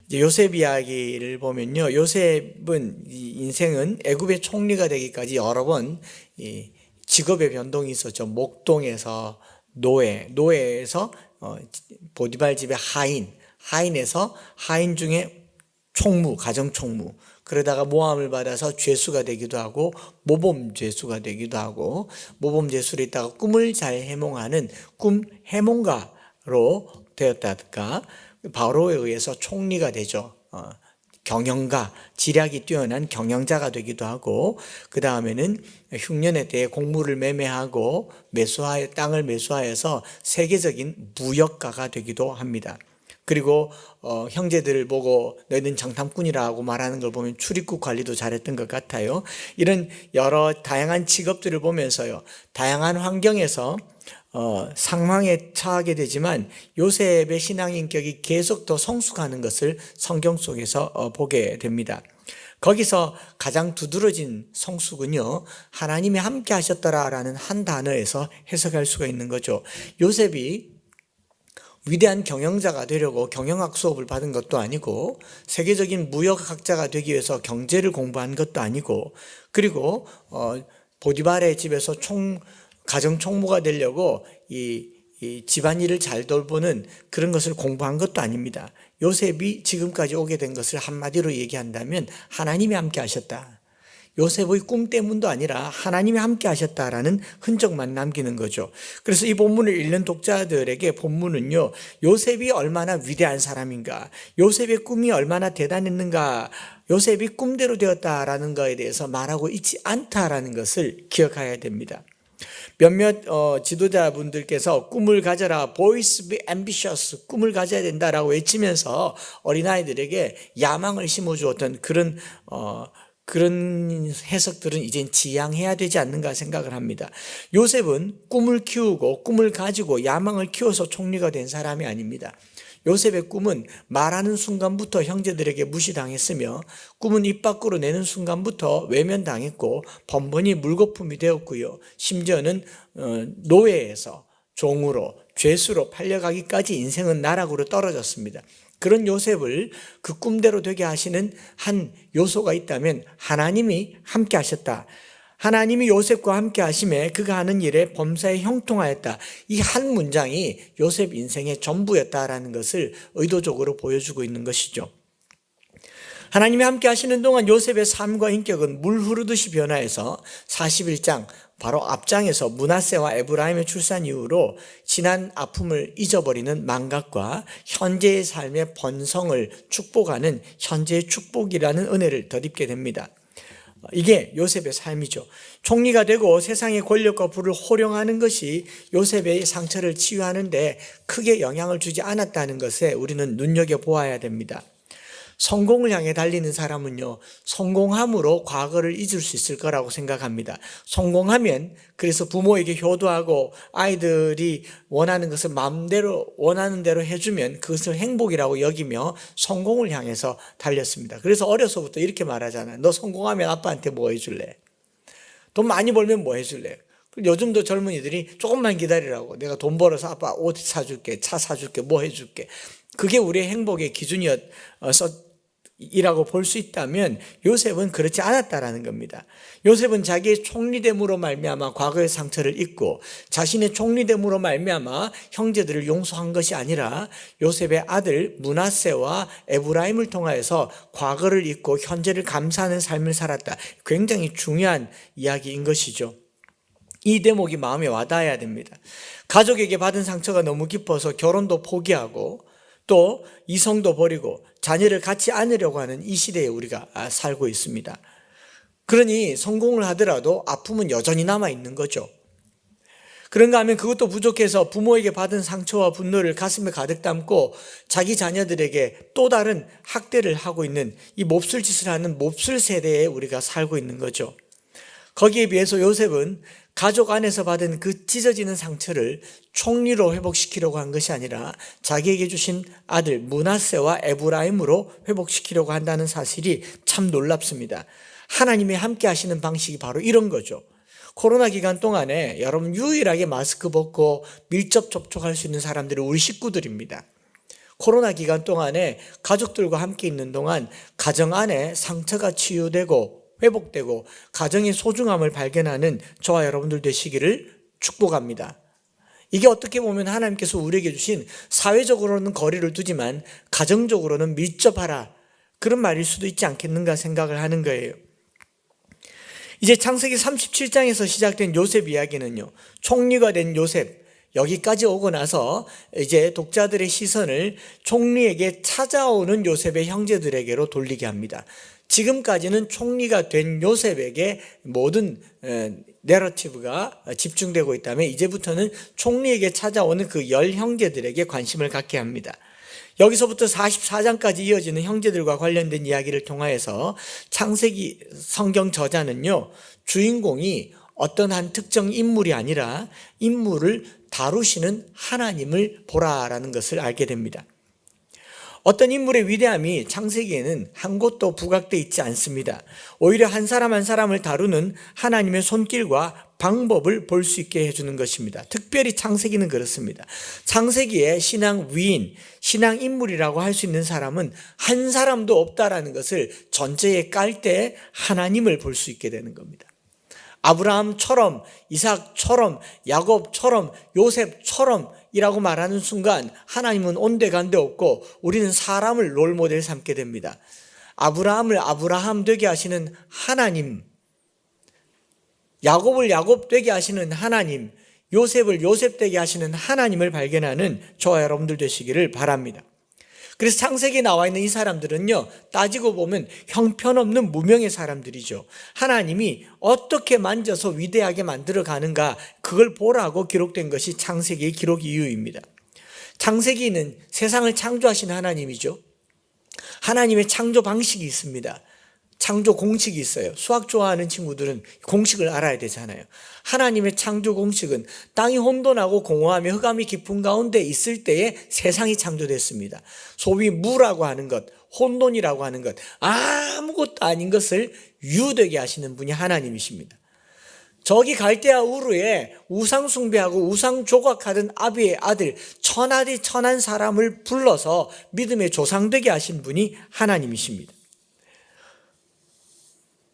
이제 요셉 이야기를 보면요, 요셉은 인생은 애굽의 총리가 되기까지 여러 번 직업의 변동이 있었죠. 목동에서 노예에서 보디발 집의 하인에서 하인 중에 총무, 가정총무, 그러다가 모함을 받아서 죄수가 되기도 하고 모범 죄수가 되기도 하고 모범 죄수로 있다가 꿈을 잘 해몽하는 꿈 해몽가로 되었다든가 바로에 의해서 총리가 되죠. 경영가, 지략이 뛰어난 경영자가 되기도 하고, 그 다음에는 흉년에 대해 곡물을 매매하고 땅을 매수하여서 세계적인 무역가가 되기도 합니다. 그리고 형제들을 보고 너희는 정탐꾼이라고 말하는 걸 보면 출입국 관리도 잘했던 것 같아요. 이런 여러 다양한 직업들을 보면서요, 다양한 환경에서 상황에 처하게 되지만 요셉의 신앙 인격이 계속 더 성숙하는 것을 성경 속에서 보게 됩니다. 거기서 가장 두드러진 성숙은요, 하나님이 함께 하셨더라라는 한 단어에서 해석할 수가 있는 거죠. 요셉이 위대한 경영자가 되려고 경영학 수업을 받은 것도 아니고, 세계적인 무역학자가 되기 위해서 경제를 공부한 것도 아니고, 그리고 보디발의 집에서 가정총무가 되려고 이 집안일을 잘 돌보는 그런 것을 공부한 것도 아닙니다. 요셉이 지금까지 오게 된 것을 한마디로 얘기한다면 하나님이 함께 하셨다. 요셉의 꿈 때문도 아니라 하나님이 함께 하셨다라는 흔적만 남기는 거죠. 그래서 이 본문을 읽는 독자들에게 본문은요, 요셉이 얼마나 위대한 사람인가, 요셉의 꿈이 얼마나 대단했는가, 요셉이 꿈대로 되었다라는 것에 대해서 말하고 있지 않다라는 것을 기억해야 됩니다. 몇몇 지도자분들께서 꿈을 가져라, boys be ambitious, 꿈을 가져야 된다라고 외치면서 어린아이들에게 야망을 심어주었던 그런 해석들은 이젠 지양해야 되지 않는가 생각을 합니다. 요셉은 꿈을 키우고 꿈을 가지고 야망을 키워서 총리가 된 사람이 아닙니다. 요셉의 꿈은 말하는 순간부터 형제들에게 무시당했으며, 꿈은 입 밖으로 내는 순간부터 외면당했고 번번이 물거품이 되었고요, 심지어는 노예에서 종으로, 죄수로 팔려가기까지 인생은 나락으로 떨어졌습니다. 그런 요셉을 그 꿈대로 되게 하시는 한 요소가 있다면 하나님이 함께 하셨다. 하나님이 요셉과 함께 하심에 그가 하는 일에 범사에 형통하였다. 이 한 문장이 요셉 인생의 전부였다라는 것을 의도적으로 보여주고 있는 것이죠. 하나님이 함께 하시는 동안 요셉의 삶과 인격은 물 흐르듯이 변화해서 41장 바로 앞장에서 므낫세와 에브라임의 출산 이후로 지난 아픔을 잊어버리는 망각과 현재의 삶의 번성을 축복하는 현재의 축복이라는 은혜를 덧입게 됩니다. 이게 요셉의 삶이죠. 총리가 되고 세상의 권력과 부를 호령하는 것이 요셉의 상처를 치유하는데 크게 영향을 주지 않았다는 것에 우리는 눈여겨보아야 됩니다. 성공을 향해 달리는 사람은요, 성공함으로 과거를 잊을 수 있을 거라고 생각합니다. 성공하면 그래서 부모에게 효도하고 아이들이 원하는 것을 마음대로 원하는 대로 해주면 그것을 행복이라고 여기며 성공을 향해서 달렸습니다. 그래서 어려서부터 이렇게 말하잖아요. 너 성공하면 아빠한테 뭐 해줄래? 돈 많이 벌면 뭐 해줄래? 요즘도 젊은이들이 조금만 기다리라고, 내가 돈 벌어서 아빠 옷 사줄게, 차 사줄게, 뭐 해줄게. 그게 우리의 행복의 기준이었어 이라고 볼 수 있다면 요셉은 그렇지 않았다라는 겁니다. 요셉은 자기의 총리됨으로 말미암아 과거의 상처를 잊고 자신의 총리됨으로 말미암아 형제들을 용서한 것이 아니라 요셉의 아들 므낫세와 에브라임을 통하여서 과거를 잊고 현재를 감사하는 삶을 살았다. 굉장히 중요한 이야기인 것이죠. 이 대목이 마음에 와닿아야 됩니다. 가족에게 받은 상처가 너무 깊어서 결혼도 포기하고 또 이성도 버리고 자녀를 갖지 않으려고 하는 이 시대에 우리가 살고 있습니다. 그러니 성공을 하더라도 아픔은 여전히 남아있는 거죠. 그런가 하면 그것도 부족해서 부모에게 받은 상처와 분노를 가슴에 가득 담고 자기 자녀들에게 또 다른 학대를 하고 있는 이 몹쓸 짓을 하는 몹쓸 세대에 우리가 살고 있는 거죠. 거기에 비해서 요셉은 가족 안에서 받은 그 찢어지는 상처를 총리로 회복시키려고 한 것이 아니라 자기에게 주신 아들 므낫세와 에브라임으로 회복시키려고 한다는 사실이 참 놀랍습니다. 하나님이 함께 하시는 방식이 바로 이런 거죠. 코로나 기간 동안에 여러분 유일하게 마스크 벗고 밀접 접촉할 수 있는 사람들이 우리 식구들입니다. 코로나 기간 동안에 가족들과 함께 있는 동안 가정 안에 상처가 치유되고 회복되고 가정의 소중함을 발견하는 저와 여러분들 되시기를 축복합니다. 이게 어떻게 보면 하나님께서 우리에게 주신 사회적으로는 거리를 두지만 가정적으로는 밀접하라, 그런 말일 수도 있지 않겠는가 생각을 하는 거예요. 이제 창세기 37장에서 시작된 요셉 이야기는요, 총리가 된 요셉, 여기까지 오고 나서 이제 독자들의 시선을 총리에게 찾아오는 요셉의 형제들에게로 돌리게 합니다. 지금까지는 총리가 된 요셉에게 모든 내러티브가 집중되고 있다면 이제부터는 총리에게 찾아오는 그 10형제들에게 관심을 갖게 합니다. 여기서부터 44장까지 이어지는 형제들과 관련된 이야기를 통하여서 창세기 성경 저자는요, 주인공이 어떤 한 특정 인물이 아니라 인물을 다루시는 하나님을 보라라는 것을 알게 됩니다. 어떤 인물의 위대함이 창세기에는 한 곳도 부각되어 있지 않습니다. 오히려 한 사람 한 사람을 다루는 하나님의 손길과 방법을 볼 수 있게 해주는 것입니다. 특별히 창세기는 그렇습니다. 창세기의 신앙 위인, 신앙 인물이라고 할 수 있는 사람은 한 사람도 없다라는 것을 전제에 깔 때 하나님을 볼 수 있게 되는 겁니다. 아브라함처럼, 이삭처럼, 야곱처럼, 요셉처럼 이라고 말하는 순간 하나님은 온데간데 없고 우리는 사람을 롤모델 삼게 됩니다. 아브라함을 아브라함 되게 하시는 하나님, 야곱을 야곱 되게 하시는 하나님, 요셉을 요셉 되게 하시는 하나님을 발견하는 저와 여러분들 되시기를 바랍니다. 그래서 창세기에 나와 있는 이 사람들은요, 따지고 보면 형편없는 무명의 사람들이죠. 하나님이 어떻게 만져서 위대하게 만들어 가는가, 그걸 보라고 기록된 것이 창세기의 기록 이유입니다. 창세기는 세상을 창조하신 하나님이죠. 하나님의 창조 방식이 있습니다. 창조 공식이 있어요. 수학 좋아하는 친구들은 공식을 알아야 되잖아요. 하나님의 창조 공식은 땅이 혼돈하고 공허하며 흑암이 깊은 가운데 있을 때에 세상이 창조됐습니다. 소위 무라고 하는 것, 혼돈이라고 하는 것, 아무것도 아닌 것을 유되게 하시는 분이 하나님이십니다. 저기 갈대아 우르에 우상 숭배하고 우상 조각하던 아비의 아들 천하디 천한 사람을 불러서 믿음의 조상 되게 하신 분이 하나님이십니다.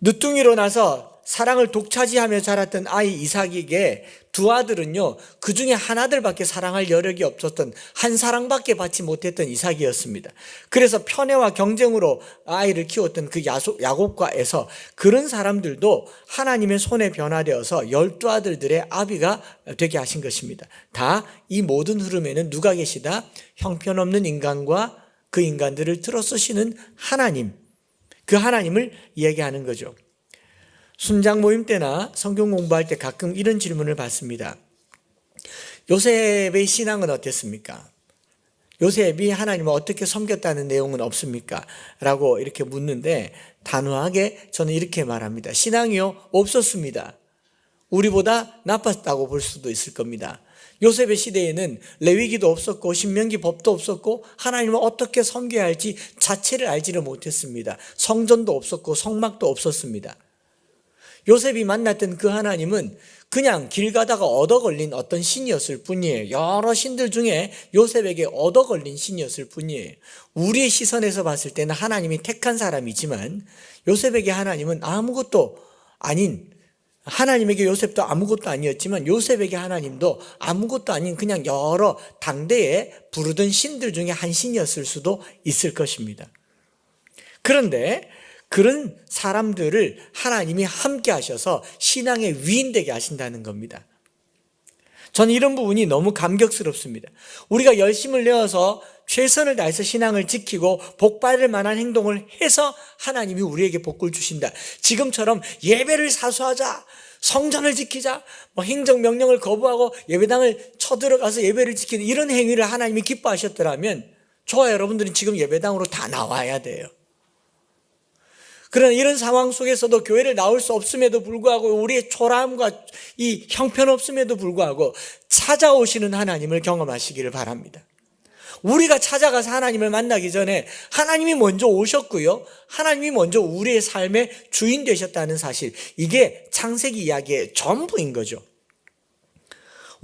늦둥이로 나서 사랑을 독차지하며 자랐던 아이 이삭에게 두 아들은요, 그 중에 한 아들밖에 사랑할 여력이 없었던, 한 사랑밖에 받지 못했던 이삭이었습니다. 그래서 편애와 경쟁으로 아이를 키웠던 그 야곱과 에서, 그런 사람들도 하나님의 손에 변화되어서 12아들들의 아비가 되게 하신 것입니다. 다 이 모든 흐름에는 누가 계시다? 형편없는 인간과 그 인간들을 들어 쓰시는 하나님, 그 하나님을 이야기하는 거죠. 순장 모임 때나 성경 공부할 때 가끔 이런 질문을 받습니다. 요셉의 신앙은 어땠습니까? 요셉이 하나님을 어떻게 섬겼다는 내용은 없습니까? 라고 이렇게 묻는데 단호하게 저는 이렇게 말합니다. 신앙이요? 없었습니다. 우리보다 나빴다고 볼 수도 있을 겁니다. 요셉의 시대에는 레위기도 없었고 신명기 법도 없었고 하나님을 어떻게 섬겨야 할지 자체를 알지를 못했습니다. 성전도 없었고 성막도 없었습니다. 요셉이 만났던 그 하나님은 그냥 길 가다가 얻어 걸린 어떤 신이었을 뿐이에요. 여러 신들 중에 요셉에게 얻어 걸린 신이었을 뿐이에요. 우리의 시선에서 봤을 때는 하나님이 택한 사람이지만 요셉에게 하나님은 아무것도 아닌, 하나님에게 요셉도 아무것도 아니었지만 요셉에게 하나님도 아무것도 아닌 그냥 여러 당대에 부르던 신들 중에 한 신이었을 수도 있을 것입니다. 그런데 그런 사람들을 하나님이 함께 하셔서 신앙의 위인되게 하신다는 겁니다. 저는 이런 부분이 너무 감격스럽습니다. 우리가 열심을 내어서 최선을 다해서 신앙을 지키고 복받을 만한 행동을 해서 하나님이 우리에게 복을 주신다. 지금처럼 예배를 사수하자, 성전을 지키자, 행정명령을 거부하고 예배당을 쳐들어가서 예배를 지키는 이런 행위를 하나님이 기뻐하셨더라면 저와 여러분들은 지금 예배당으로 다 나와야 돼요. 그러나 이런 상황 속에서도 교회를 나올 수 없음에도 불구하고 우리의 초라함과 이 형편없음에도 불구하고 찾아오시는 하나님을 경험하시기를 바랍니다. 우리가 찾아가서 하나님을 만나기 전에 하나님이 먼저 오셨고요. 하나님이 먼저 우리의 삶의 주인 되셨다는 사실, 이게 창세기 이야기의 전부인 거죠.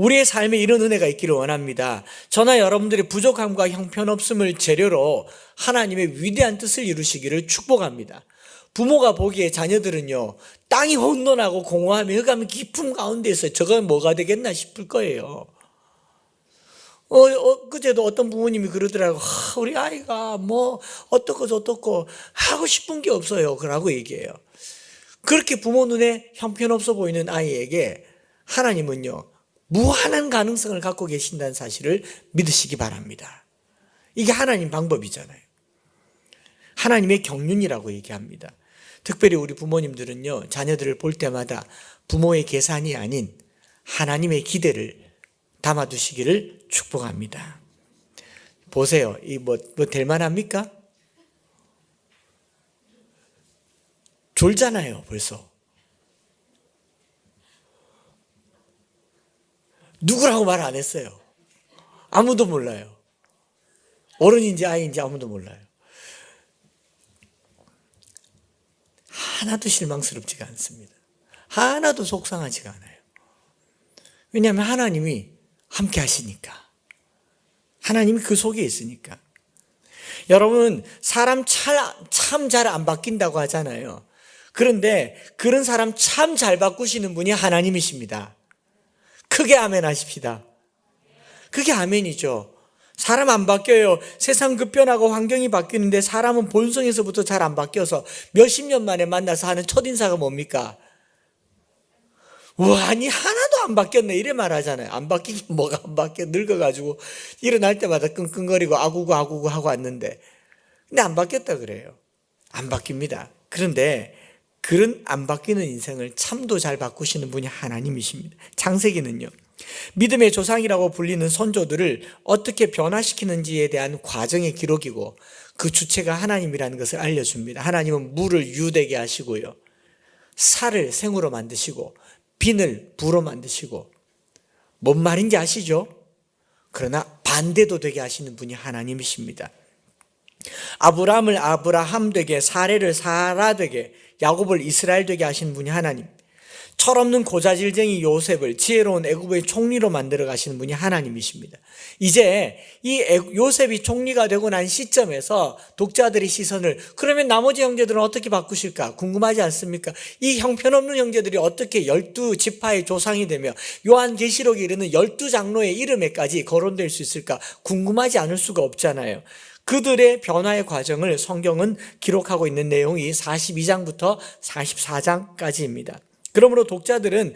우리의 삶에 이런 은혜가 있기를 원합니다. 저나 여러분들의 부족함과 형편없음을 재료로 하나님의 위대한 뜻을 이루시기를 축복합니다. 부모가 보기에 자녀들은요, 땅이 혼돈하고 공허하며 흑암의 깊은 가운데에서 저건 뭐가 되겠나 싶을 거예요. 그제도 어떤 부모님이 그러더라고. 우리 아이가 뭐 어떻고 저떻고 하고 싶은 게 없어요. 그러고 얘기해요. 그렇게 부모 눈에 형편없어 보이는 아이에게 하나님은요, 무한한 가능성을 갖고 계신다는 사실을 믿으시기 바랍니다. 이게 하나님 방법이잖아요. 하나님의 경륜이라고 얘기합니다. 특별히 우리 부모님들은요, 자녀들을 볼 때마다 부모의 계산이 아닌 하나님의 기대를 담아두시기를 축복합니다. 보세요. 이 뭐 될 만합니까? 졸잖아요, 벌써. 누구라고 말 안 했어요. 아무도 몰라요. 어른인지 아이인지 아무도 몰라요. 하나도 실망스럽지가 않습니다. 하나도 속상하지가 않아요. 왜냐하면 하나님이 함께 하시니까. 하나님이 그 속에 있으니까. 여러분, 사람 참 잘 안 바뀐다고 하잖아요. 그런데 그런 사람 참 잘 바꾸시는 분이 하나님이십니다. 크게 아멘 하십시다. 그게 아멘이죠. 사람 안 바뀌어요. 세상 급변하고 환경이 바뀌는데 사람은 본성에서부터 잘 안 바뀌어서 몇십 년 만에 만나서 하는 첫인사가 뭡니까? 와, 아니 하나도 안 바뀌었네 이래 말하잖아요. 안 바뀌긴 뭐가 안 바뀌어. 늙어가지고 일어날 때마다 끙끙거리고 아구구 아구구 하고 왔는데, 근데 안 바뀌었다 그래요. 안 바뀝니다. 그런데 그런 안 바뀌는 인생을 참도 잘 바꾸시는 분이 하나님이십니다. 창세기는요, 믿음의 조상이라고 불리는 선조들을 어떻게 변화시키는지에 대한 과정의 기록이고 그 주체가 하나님이라는 것을 알려줍니다. 하나님은 물을 유되게 하시고요, 살을 생으로 만드시고 빈을 부로 만드시고, 뭔 말인지 아시죠? 그러나 반대도 되게 하시는 분이 하나님이십니다. 아브라함을 아브라함 되게, 사레를 사라 되게, 야곱을 이스라엘 되게 하시는 분이 하나님. 철없는 고자질쟁이 요셉을 지혜로운 애굽의 총리로 만들어 가시는 분이 하나님이십니다. 이제 이 요셉이 총리가 되고 난 시점에서 독자들의 시선을, 그러면 나머지 형제들은 어떻게 바꾸실까 궁금하지 않습니까? 이 형편없는 형제들이 어떻게 12지파의 조상이 되며 요한계시록에 이르는 12장로의 이름에까지 거론될 수 있을까 궁금하지 않을 수가 없잖아요. 그들의 변화의 과정을 성경은 기록하고 있는 내용이 42장부터 44장까지입니다. 그러므로 독자들은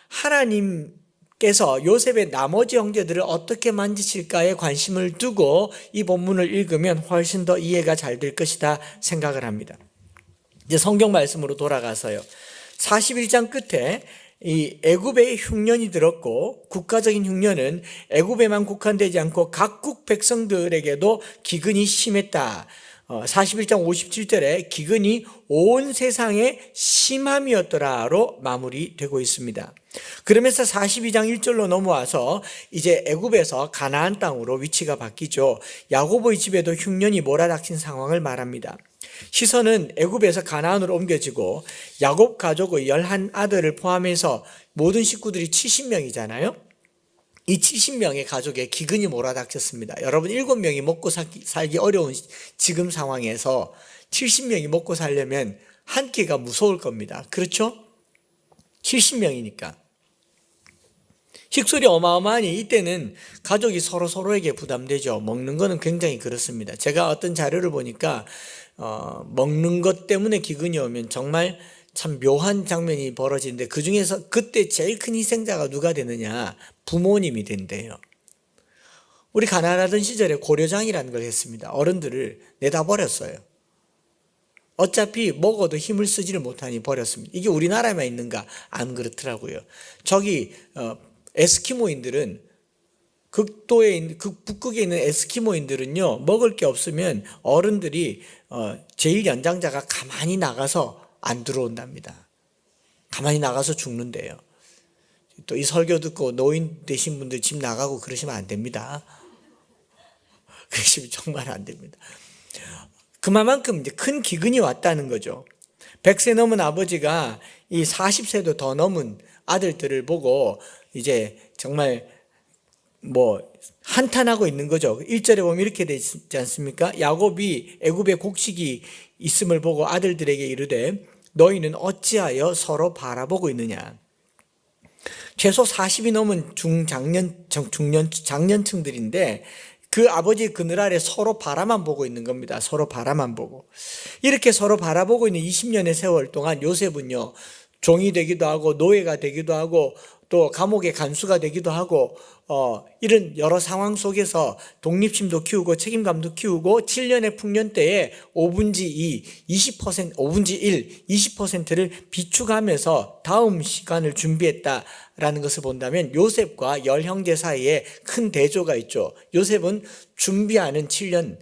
하나님께서 요셉의 나머지 형제들을 어떻게 만지실까에 관심을 두고 이 본문을 읽으면 훨씬 더 이해가 잘 될 것이다 생각을 합니다. 이제 성경 말씀으로 돌아가서요, 41장 끝에 이 애굽의 흉년이 들었고, 국가적인 흉년은 애굽에만 국한되지 않고 각국 백성들에게도 기근이 심했다. 41장 57절에 기근이 온 세상에 심함이었더라로 마무리되고 있습니다. 그러면서 42장 1절로 넘어와서 이제 애굽에서 가나안 땅으로 위치가 바뀌죠. 야고보의 집에도 흉년이 몰아닥친 상황을 말합니다. 시선은 애굽에서 가나안으로 옮겨지고 야곱 가족의 11아들을 포함해서 모든 식구들이 70명이잖아요. 이 70명의 가족에 기근이 몰아닥쳤습니다. 여러분, 7명이 먹고 살기 어려운 지금 상황에서 70명이 먹고 살려면 한 끼가 무서울 겁니다. 그렇죠? 70명이니까. 식술이 어마어마하니 이때는 가족이 서로에게 부담되죠. 먹는 거는 굉장히 그렇습니다. 제가 어떤 자료를 보니까 먹는 것 때문에 기근이 오면 정말 참 묘한 장면이 벌어지는데, 그 중에서 그때 제일 큰 희생자가 누가 되느냐? 부모님이 된대요. 우리 가난하던 시절에 고려장이라는 걸 했습니다. 어른들을 내다버렸어요. 어차피 먹어도 힘을 쓰지를 못하니 버렸습니다. 이게 우리나라에만 있는가? 안 그렇더라고요. 저기 에스키모인들은, 북극에 있는 에스키모인들은요, 먹을 게 없으면 어른들이 제일 연장자가 가만히 나가서 안 들어온답니다. 가만히 나가서 죽는데요. 또 이 설교 듣고 노인 되신 분들 집 나가고 그러시면 안 됩니다. 그러시면 정말 안 됩니다. 그만큼 이제 큰 기근이 왔다는 거죠. 100세 넘은 아버지가 이 40세도 더 넘은 아들들을 보고 이제 정말 한탄하고 있는 거죠. 1절에 보면 이렇게 되지 않습니까? 야곱이 애굽에 곡식이 있음을 보고 아들들에게 이르되 너희는 어찌하여 서로 바라보고 있느냐. 최소 40이 넘은 장년층들인데 그 아버지 그늘 아래 서로 바라만 보고 있는 겁니다. 서로 바라만 보고. 이렇게 서로 바라보고 있는 20년의 세월 동안 요셉은요, 종이 되기도 하고 노예가 되기도 하고 또 감옥의 간수가 되기도 하고 이런 여러 상황 속에서 독립심도 키우고 책임감도 키우고 7년의 풍년 때에 5분지 2, 20%, 5분지 1, 20%를 비축하면서 다음 시간을 준비했다라는 것을 본다면 요셉과 열 형제 사이에 큰 대조가 있죠. 요셉은 준비하는 7년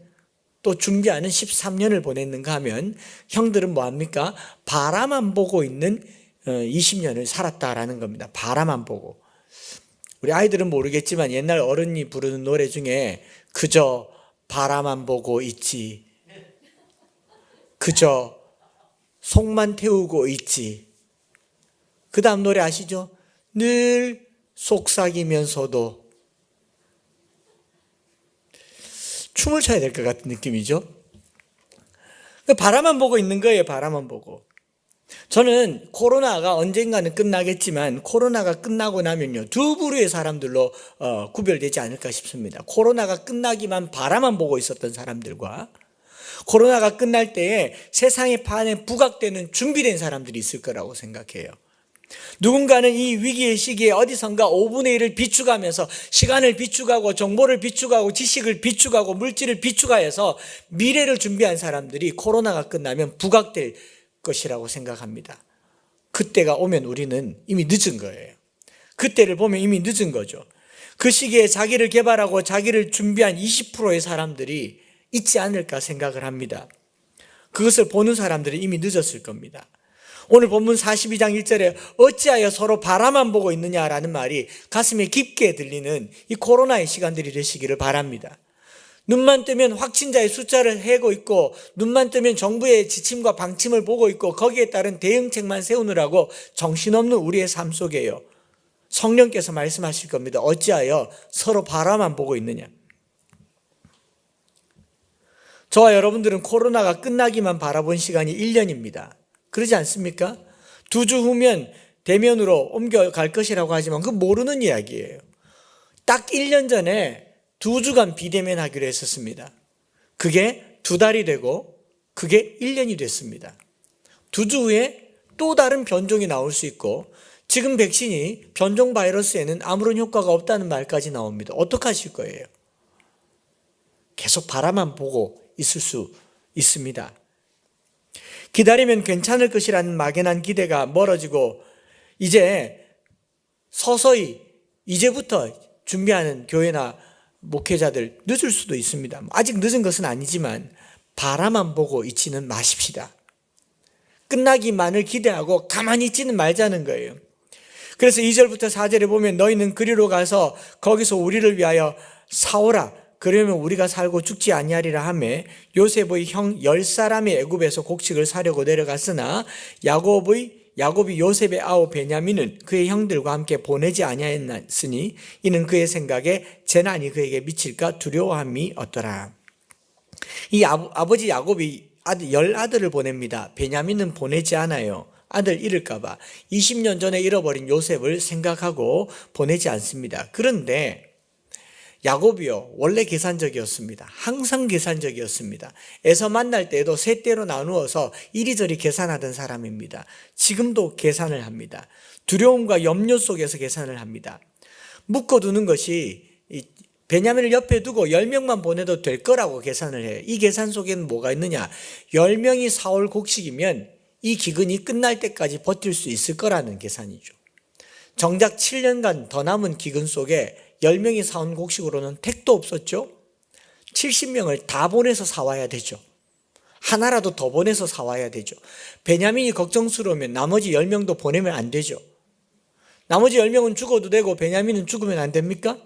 또 준비하는 13년을 보냈는가 하면 형들은 뭐합니까? 바라만 보고 있는 20년을 살았다라는 겁니다. 바라만 보고. 우리 아이들은 모르겠지만 옛날 어른이 부르는 노래 중에 그저 바라만 보고 있지, 그저 속만 태우고 있지. 그 다음 노래 아시죠? 늘 속삭이면서도. 춤을 춰야 될 것 같은 느낌이죠. 바라만 보고 있는 거예요. 바라만 보고. 저는 코로나가 언젠가는 끝나겠지만 코로나가 끝나고 나면요, 두 부류의 사람들로 구별되지 않을까 싶습니다. 코로나가 끝나기만 바라만 보고 있었던 사람들과 코로나가 끝날 때에 세상의 판에 부각되는 준비된 사람들이 있을 거라고 생각해요. 누군가는 이 위기의 시기에 어디선가 5분의 1을 비축하면서 시간을 비축하고 정보를 비축하고 지식을 비축하고 물질을 비축하여서 미래를 준비한 사람들이 코로나가 끝나면 부각될 것이라고 생각합니다. 그때가 오면 우리는 이미 늦은 거예요. 그때를 보면 이미 늦은 거죠. 그 시기에 자기를 개발하고 자기를 준비한 20%의 사람들이 있지 않을까 생각을 합니다. 그것을 보는 사람들이 이미 늦었을 겁니다. 오늘 본문 42장 1절에 어찌하여 서로 바라만 보고 있느냐라는 말이 가슴에 깊게 들리는 이 코로나의 시간들이 되시기를 바랍니다. 눈만 뜨면 확진자의 숫자를 해고 있고 눈만 뜨면 정부의 지침과 방침을 보고 있고 거기에 따른 대응책만 세우느라고 정신없는 우리의 삶 속에요, 성령께서 말씀하실 겁니다. 어찌하여 서로 바라만 보고 있느냐. 저와 여러분들은 코로나가 끝나기만 바라본 시간이 1년입니다. 그러지 않습니까? 2주 후면 대면으로 옮겨갈 것이라고 하지만 그건 모르는 이야기예요. 딱 1년 전에 2주간 비대면 하기로 했었습니다. 그게 2달이 되고 그게 1년이 됐습니다. 2주 후에 또 다른 변종이 나올 수 있고 지금 백신이 변종 바이러스에는 아무런 효과가 없다는 말까지 나옵니다. 어떡하실 거예요? 계속 바라만 보고 있을 수 있습니다. 기다리면 괜찮을 것이라는 막연한 기대가 멀어지고 이제 서서히 이제부터 준비하는 교회나 목회자들 늦을 수도 있습니다. 아직 늦은 것은 아니지만 바라만 보고 있지는 마십시다. 끝나기만을 기대하고 가만히 있지는 말자는 거예요. 그래서 2절부터 4절에 보면 너희는 그리로 가서 거기서 우리를 위하여 사오라. 그러면 우리가 살고 죽지 아니하리라 하매 요셉의 형 10사람이 애굽에서 곡식을 사려고 내려갔으나 야곱이 요셉의 아우 베냐민은 그의 형들과 함께 보내지 아니하였으니 이는 그의 생각에 재난이 그에게 미칠까 두려워함이 없더라. 이 아버지 야곱이 10아들을 보냅니다. 베냐민은 보내지 않아요. 아들 잃을까 봐 20년 전에 잃어버린 요셉을 생각하고 보내지 않습니다. 그런데 야곱이요, 원래 계산적이었습니다. 항상 계산적이었습니다. 에서 만날 때에도 세 대로 나누어서 이리저리 계산하던 사람입니다. 지금도 계산을 합니다. 두려움과 염려 속에서 계산을 합니다. 묶어두는 것이 베냐민을 옆에 두고 10명만 보내도 될 거라고 계산을 해요. 이 계산 속에는 뭐가 있느냐? 10명이 사올 곡식이면 이 기근이 끝날 때까지 버틸 수 있을 거라는 계산이죠. 정작 7년간 더 남은 기근 속에 10명이 사온 곡식으로는 택도 없었죠. 70명을 다 보내서 사와야 되죠. 하나라도 더 보내서 사와야 되죠. 베냐민이 걱정스러우면 나머지 10명도 보내면 안 되죠. 나머지 10명은 죽어도 되고 베냐민은 죽으면 안 됩니까?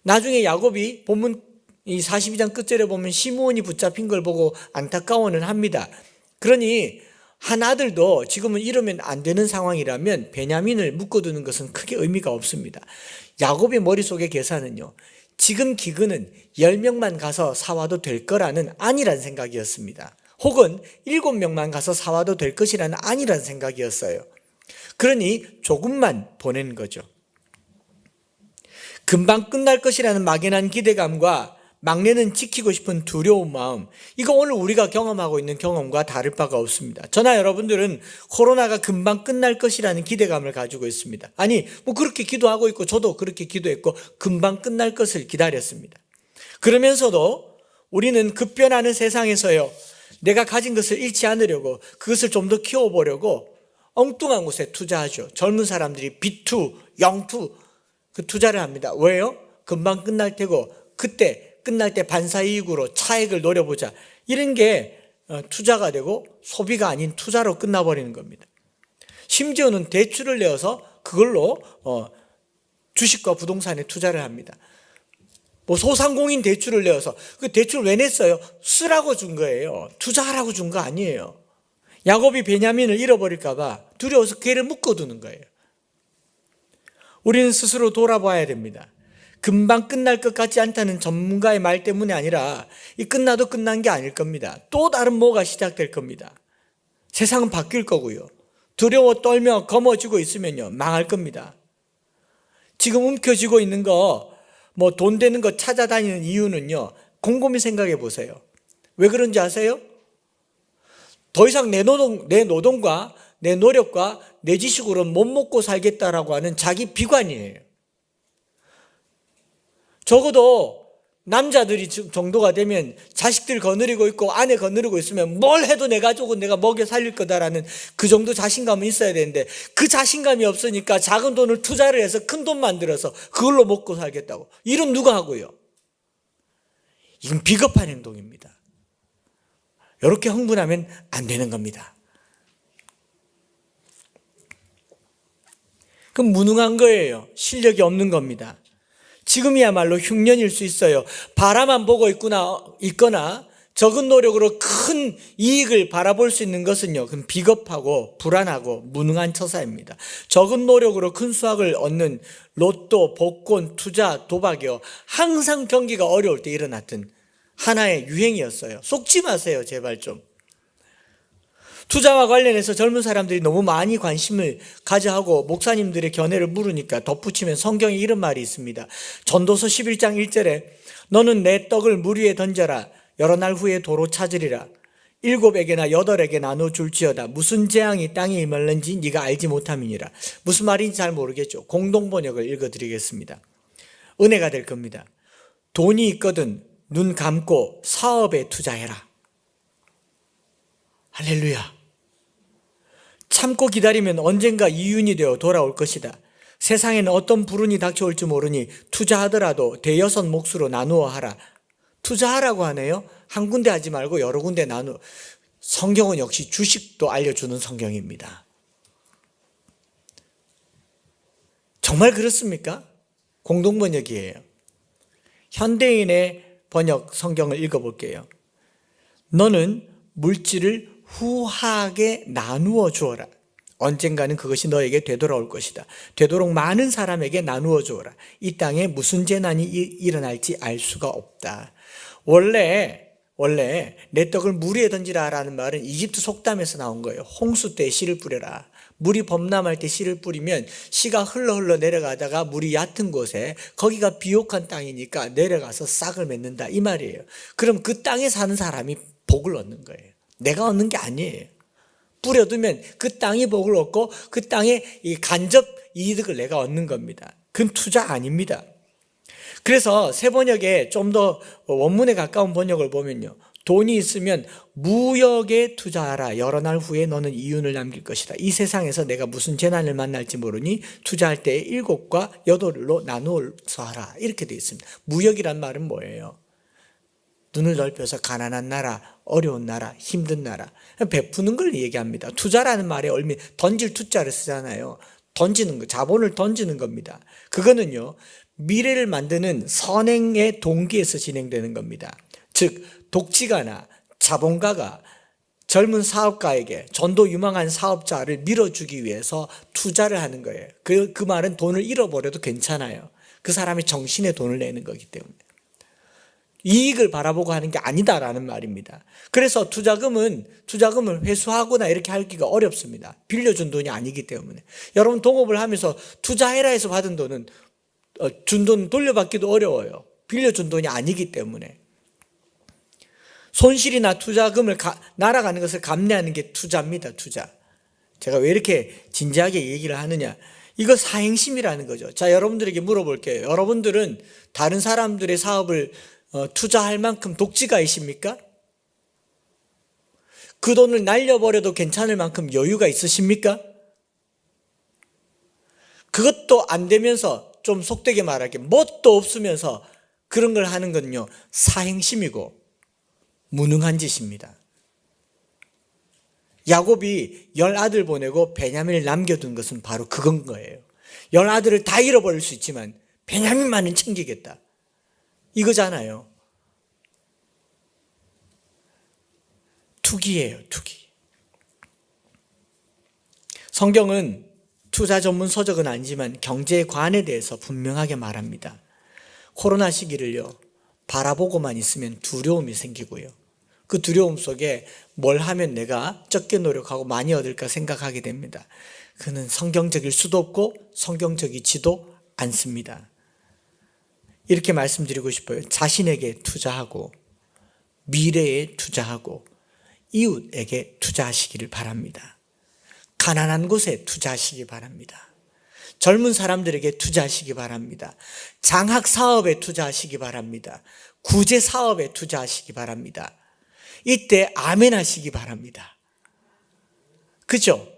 나중에 야곱이 본문 이 42장 끝절에 보면 시므온이 붙잡힌 걸 보고 안타까워는 합니다. 그러니 한 아들도 지금은 이러면 안 되는 상황이라면 베냐민을 묶어두는 것은 크게 의미가 없습니다. 야곱의 머릿속의 계산은요, 지금 기근은 10명만 가서 사와도 될 거라는 아니란 생각이었습니다. 혹은 7명만 가서 사와도 될 것이라는 아니란 생각이었어요. 그러니 조금만 보낸 거죠. 금방 끝날 것이라는 막연한 기대감과 막내는 지키고 싶은 두려운 마음, 이거 오늘 우리가 경험하고 있는 경험과 다를 바가 없습니다. 저나 여러분들은 코로나가 금방 끝날 것이라는 기대감을 가지고 있습니다. 아니, 그렇게 기도하고 있고 저도 그렇게 기도했고 금방 끝날 것을 기다렸습니다. 그러면서도 우리는 급변하는 세상에서요, 내가 가진 것을 잃지 않으려고, 그것을 좀 더 키워보려고 엉뚱한 곳에 투자하죠. 젊은 사람들이 비투, 영투 그 투자를 합니다. 왜요? 금방 끝날 테고 그때 끝날 때 반사이익으로 차익을 노려보자. 이런 게 투자가 되고 소비가 아닌 투자로 끝나버리는 겁니다. 심지어는 대출을 내어서 그걸로 주식과 부동산에 투자를 합니다. 소상공인 대출을 내어서 그 대출 왜 냈어요? 쓰라고 준 거예요. 투자하라고 준 거 아니에요. 야곱이 베냐민을 잃어버릴까 봐 두려워서 걔를 묶어두는 거예요. 우리는 스스로 돌아봐야 됩니다. 금방 끝날 것 같지 않다는 전문가의 말 때문에 아니라 이 끝나도 끝난 게 아닐 겁니다. 또 다른 뭐가 시작될 겁니다. 세상은 바뀔 거고요. 두려워 떨며 검어지고 있으면요, 망할 겁니다. 지금 움켜쥐고 있는 거, 돈 되는 거 찾아다니는 이유는요, 곰곰이 생각해 보세요. 왜 그런지 아세요? 더 이상 내 노동과 내 노력과 내 지식으로는 못 먹고 살겠다라고 하는 자기 비관이에요. 적어도 남자들이 정도가 되면 자식들 거느리고 있고 아내 거느리고 있으면 뭘 해도 내 가족은 내가 먹여 살릴 거다라는 그 정도 자신감은 있어야 되는데, 그 자신감이 없으니까 작은 돈을 투자를 해서 큰 돈 만들어서 그걸로 먹고 살겠다고. 이런 누가 하고요? 이건 비겁한 행동입니다. 이렇게 흥분하면 안 되는 겁니다. 그럼 무능한 거예요. 실력이 없는 겁니다. 지금이야말로 흉년일 수 있어요. 바라만 보고 있거나 적은 노력으로 큰 이익을 바라볼 수 있는 것은요, 그건 비겁하고 불안하고 무능한 처사입니다. 적은 노력으로 큰 수확을 얻는 로또, 복권, 투자, 도박이요, 항상 경기가 어려울 때 일어났던 하나의 유행이었어요. 속지 마세요, 제발 좀. 투자와 관련해서 젊은 사람들이 너무 많이 관심을 가져하고 목사님들의 견해를 물으니까 덧붙이면 성경에 이런 말이 있습니다. 전도서 11장 1절에 너는 내 떡을 물 위에 던져라. 여러 날 후에 도로 찾으리라. 7에게나 8에게 나눠 줄지어다. 무슨 재앙이 땅에 임할는지 네가 알지 못함이니라. 무슨 말인지 잘 모르겠죠. 공동번역을 읽어드리겠습니다. 은혜가 될 겁니다. 돈이 있거든 눈 감고 사업에 투자해라. 할렐루야. 참고 기다리면 언젠가 이윤이 되어 돌아올 것이다. 세상에는 어떤 불운이 닥쳐올지 모르니 투자하더라도 대여섯 몫으로 나누어 하라. 투자하라고 하네요. 한 군데 하지 말고 여러 군데 나누어. 성경은 역시 주식도 알려주는 성경입니다. 정말 그렇습니까? 공동번역이에요. 현대인의 번역 성경을 읽어볼게요. 너는 물질을 후하게 나누어 주어라. 언젠가는 그것이 너에게 되돌아올 것이다. 되도록 많은 사람에게 나누어 주어라. 이 땅에 무슨 재난이 일어날지 알 수가 없다. 원래 내 떡을 물 위에 던지라라는 말은 이집트 속담에서 나온 거예요. 홍수 때 씨를 뿌려라. 물이 범람할 때 씨를 뿌리면 씨가 흘러 내려가다가 물이 얕은 곳에, 거기가 비옥한 땅이니까 내려가서 싹을 맺는다, 이 말이에요. 그럼 그 땅에 사는 사람이 복을 얻는 거예요. 내가 얻는 게 아니에요. 뿌려두면 그 땅이 복을 얻고 그 땅의 이 간접 이득을 내가 얻는 겁니다. 그건 투자 아닙니다. 그래서 새 번역에 좀 더 원문에 가까운 번역을 보면요, 돈이 있으면 무역에 투자하라. 여러 날 후에 너는 이윤을 남길 것이다. 이 세상에서 내가 무슨 재난을 만날지 모르니 투자할 때 7과 8로 나누어서 하라. 이렇게 되어 있습니다. 무역이란 말은 뭐예요? 눈을 넓혀서 가난한 나라, 어려운 나라, 힘든 나라, 베푸는 걸 얘기합니다. 투자라는 말에 얼미 던질 투자를 쓰잖아요. 던지는 거, 자본을 던지는 겁니다. 그거는요, 미래를 만드는 선행의 동기에서 진행되는 겁니다. 즉 독지가나 자본가가 젊은 사업가에게 전도 유망한 사업자를 밀어주기 위해서 투자를 하는 거예요. 그 말은 돈을 잃어버려도 괜찮아요. 그 사람의 정신에 돈을 내는 거기 때문에. 이익을 바라보고 하는 게 아니다라는 말입니다. 그래서 투자금을 회수하거나 이렇게 하기가 어렵습니다. 빌려준 돈이 아니기 때문에. 여러분 동업을 하면서 투자해라 해서 받은 돈은 준 돈 돌려받기도 어려워요. 빌려준 돈이 아니기 때문에. 손실이나 투자금을 날아가는 것을 감내하는 게 투자입니다. 투자. 제가 왜 이렇게 진지하게 얘기를 하느냐. 이거 사행심이라는 거죠. 자, 여러분들에게 물어볼게요. 여러분들은 다른 사람들의 사업을 투자할 만큼 독지가이십니까? 그 돈을 날려버려도 괜찮을 만큼 여유가 있으십니까? 그것도 안 되면서 좀 속되게 말하게 뭣도 없으면서 그런 걸 하는 건요, 사행심이고 무능한 짓입니다. 야곱이 10아들 보내고 베냐민을 남겨둔 것은 바로 그건 거예요. 10아들을 다 잃어버릴 수 있지만 베냐민만은 챙기겠다. 이거잖아요. 투기예요, 투기. 성경은 투자 전문 서적은 아니지만 경제의 관에 대해서 분명하게 말합니다. 코로나 시기를요, 바라보고만 있으면 두려움이 생기고요. 그 두려움 속에 뭘 하면 내가 적게 노력하고 많이 얻을까 생각하게 됩니다. 그는 성경적일 수도 없고 성경적이지도 않습니다. 이렇게 말씀드리고 싶어요. 자신에게 투자하고 미래에 투자하고 이웃에게 투자하시기를 바랍니다. 가난한 곳에 투자하시기 바랍니다. 젊은 사람들에게 투자하시기 바랍니다. 장학 사업에 투자하시기 바랍니다. 구제 사업에 투자하시기 바랍니다. 이때 아멘 하시기 바랍니다. 그죠?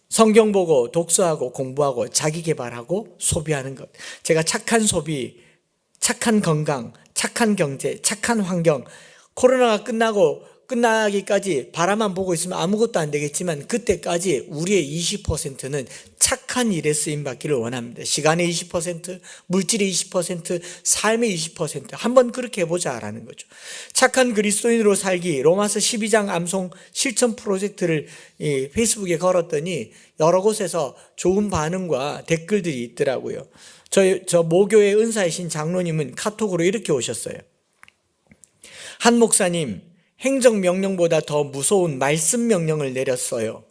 성경 보고 독서하고 공부하고 자기 개발하고 소비하는 것. 제가 착한 소비, 착한 건강, 착한 경제, 착한 환경, 코로나가 끝나기까지 바라만 보고 있으면 아무것도 안 되겠지만 그때까지 우리의 20%는 착한 일에 쓰임받기를 원합니다. 시간의 20%, 물질의 20%, 삶의 20% 한번 그렇게 해보자라는 거죠. 착한 그리스도인으로 살기 로마서 12장 암송 실천 프로젝트를 페이스북에 걸었더니 여러 곳에서 좋은 반응과 댓글들이 있더라고요. 저 모교의 은사이신 장로님은 카톡으로 이렇게 오셨어요. 한 목사님, 행정명령보다 더 무서운 말씀 명령을 내렸어요.